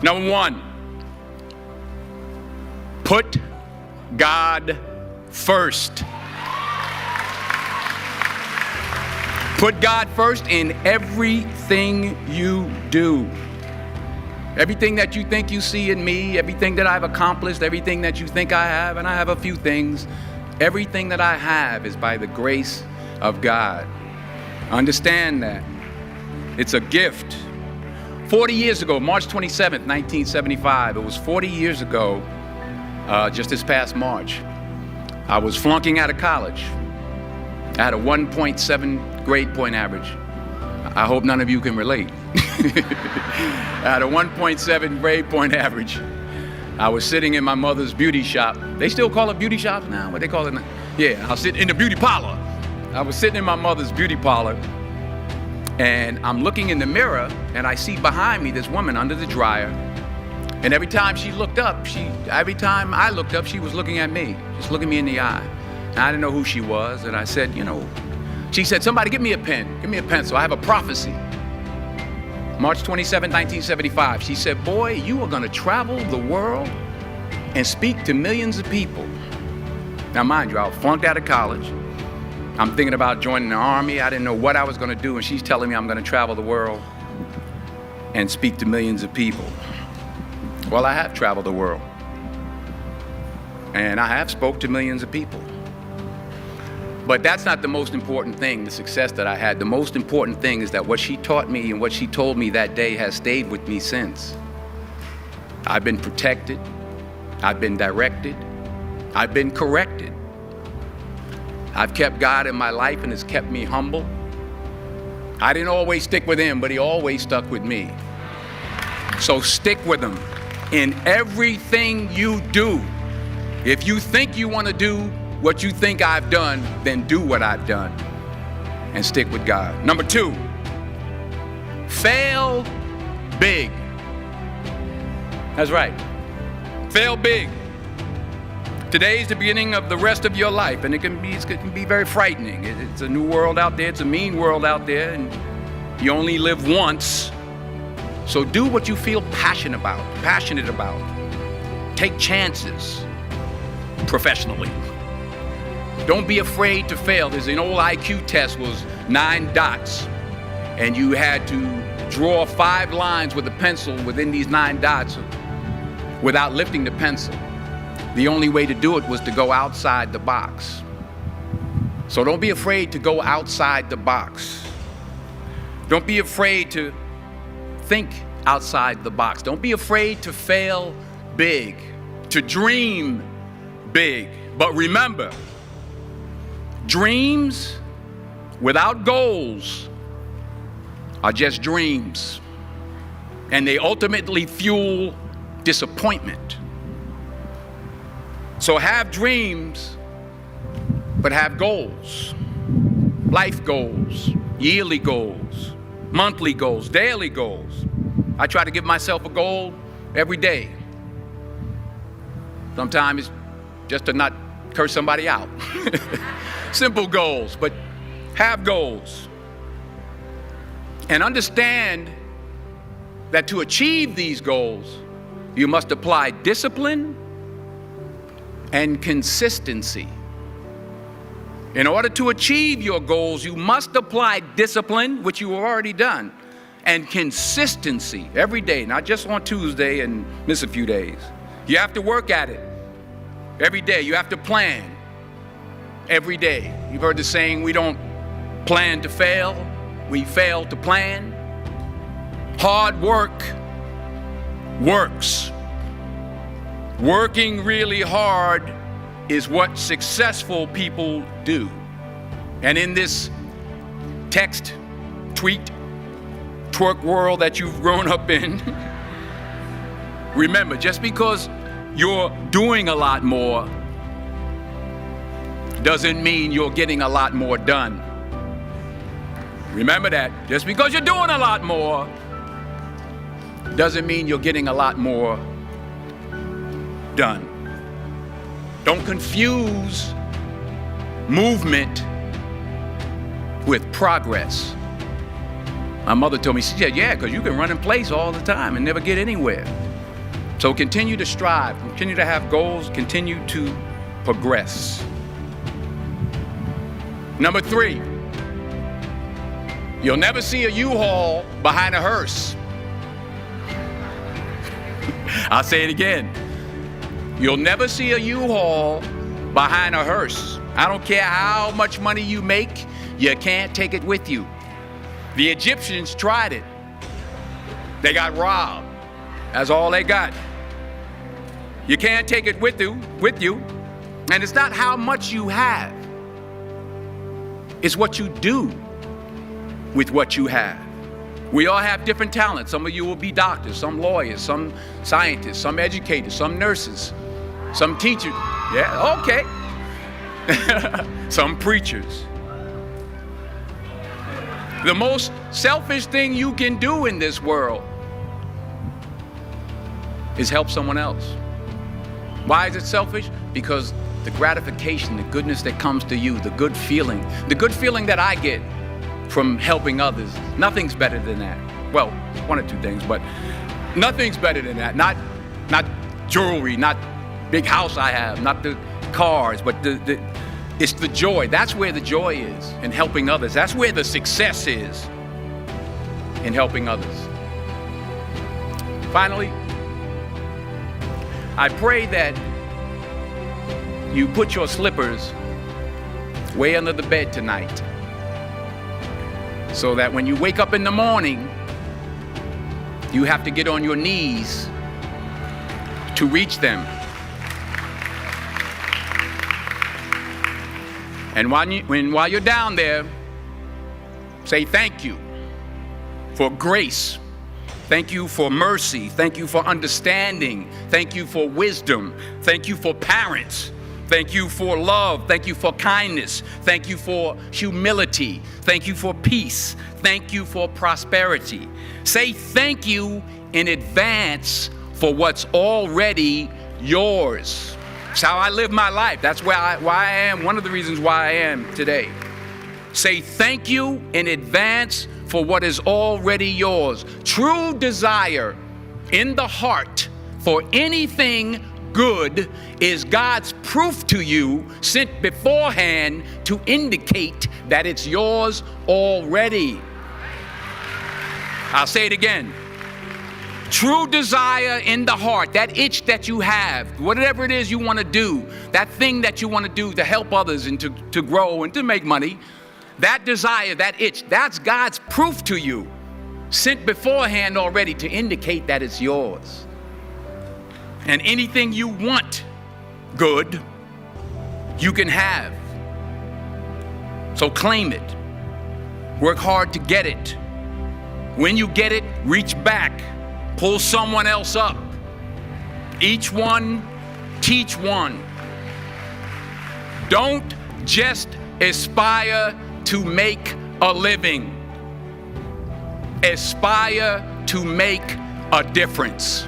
Number one, put God first. Put God first in everything you do. Everything that you think you see in me, everything that I've accomplished, everything that you think I have, and I have a few things, everything that I have is by the grace of God. Understand that. It's a gift. 40 years ago, March 27th, 1975, it was 40 years ago, just this past March, I was flunking out of college. I had a 1.7 grade point average. I hope none of you can relate. I had a 1.7 grade point average. I was sitting in my mother's beauty shop. They still call it beauty shops now? What they call it now? Yeah, I was sitting in the beauty parlor. I was sitting in my mother's beauty parlor, and I'm looking in the mirror, and I see behind me this woman under the dryer. And every time she looked up, every time I looked up, she was looking at me, just looking me in the eye. And I didn't know who she was, and I said, she said, somebody give me a pen, give me a pencil, I have a prophecy. March 27, 1975, she said, boy, you are gonna travel the world and speak to millions of people. Now mind you, I flunked out of college. I'm thinking about joining the army. I didn't know what I was gonna do, and she's telling me I'm gonna travel the world and speak to millions of people. Well, I have traveled the world, and I have spoke to millions of people. But that's not the most important thing, the success that I had. The most important thing is that what she taught me and what she told me that day has stayed with me since. I've been protected, I've been directed, I've been corrected. I've kept God in my life, and it's kept me humble. I didn't always stick with him, but he always stuck with me. So stick with him in everything you do. If you think you want to do what you think I've done, then do what I've done and stick with God. Number two, fail big. That's right. Fail big. Today is the beginning of the rest of your life, and it can be very frightening. It's a new world out there. It's a mean world out there, and you only live once. So do what you feel passionate about. Take chances professionally. Don't be afraid to fail. There's an old IQ test, was 9 dots, and you had to draw 5 lines with a pencil within these 9 dots without lifting the pencil. The only way to do it was to go outside the box. So don't be afraid to go outside the box. Don't be afraid to think outside the box. Don't be afraid to fail big, to dream big. But remember, dreams without goals are just dreams, and they ultimately fuel disappointment. So have dreams, but have goals. Life goals, yearly goals, monthly goals, daily goals. I try to give myself a goal every day. Sometimes it's just to not curse somebody out. Simple goals, but have goals. And understand that to achieve these goals, you must apply discipline and consistency. In order to achieve your goals, you must apply discipline, which you have already done, and consistency every day, not just on Tuesday and miss a few days. You have to work at it every day. You have to plan every day. You've heard the saying, we don't plan to fail, we fail to plan. Hard work works. Working really hard is what successful people do. And in this text, tweet, twerk world that you've grown up in, remember, just because you're doing a lot more doesn't mean you're getting a lot more done. Remember that. Just because you're doing a lot more doesn't mean you're getting a lot more done. Don't confuse movement with progress. My mother told me, she said, yeah, because you can run in place all the time and never get anywhere. So continue to strive, continue to have goals, continue to progress. Number 3, you'll never see a U-Haul behind a hearse. I'll say it again. You'll never see a U-Haul behind a hearse. I don't care how much money you make, you can't take it with you. The Egyptians tried it. They got robbed. That's all they got. You can't take it with you. And it's not how much you have. It's what you do with what you have. We all have different talents. Some of you will be doctors, some lawyers, some scientists, some educators, some nurses, some teachers. Yeah, okay. Some preachers. The most selfish thing you can do in this world is help someone else. Why is it selfish? Because the gratification, the goodness that comes to you, the good feeling that I get from helping others, nothing's better than that. Well, one or two things, but nothing's better than that. Not jewelry, not big house I have, not the cars, but it's the joy. That's where the joy is, in helping others. That's where the success is, in helping others. Finally, I pray that you put your slippers way under the bed tonight, so that when you wake up in the morning, you have to get on your knees to reach them. And while you're down there, say thank you for grace. Thank you for mercy. Thank you for understanding. Thank you for wisdom. Thank you for parents. Thank you for love. Thank you for kindness. Thank you for humility. Thank you for peace. Thank you for prosperity. Say thank you in advance for what's already yours. It's how I live my life. That's why I am, one of the reasons why I am today. Say thank you in advance for what is already yours. True desire in the heart for anything good is God's proof to you, sent beforehand to indicate that it's yours already. I'll say it again. True desire in the heart, that itch that you have, whatever it is you want to do, that thing that you want to do to help others and to grow and to make money, that desire, that itch, that's God's proof to you, sent beforehand already to indicate that it's yours. And anything you want good, you can have. So claim it. Work hard to get it. When you get it, reach back. Pull someone else up. Each one, teach one. Don't just aspire to make a living. Aspire to make a difference.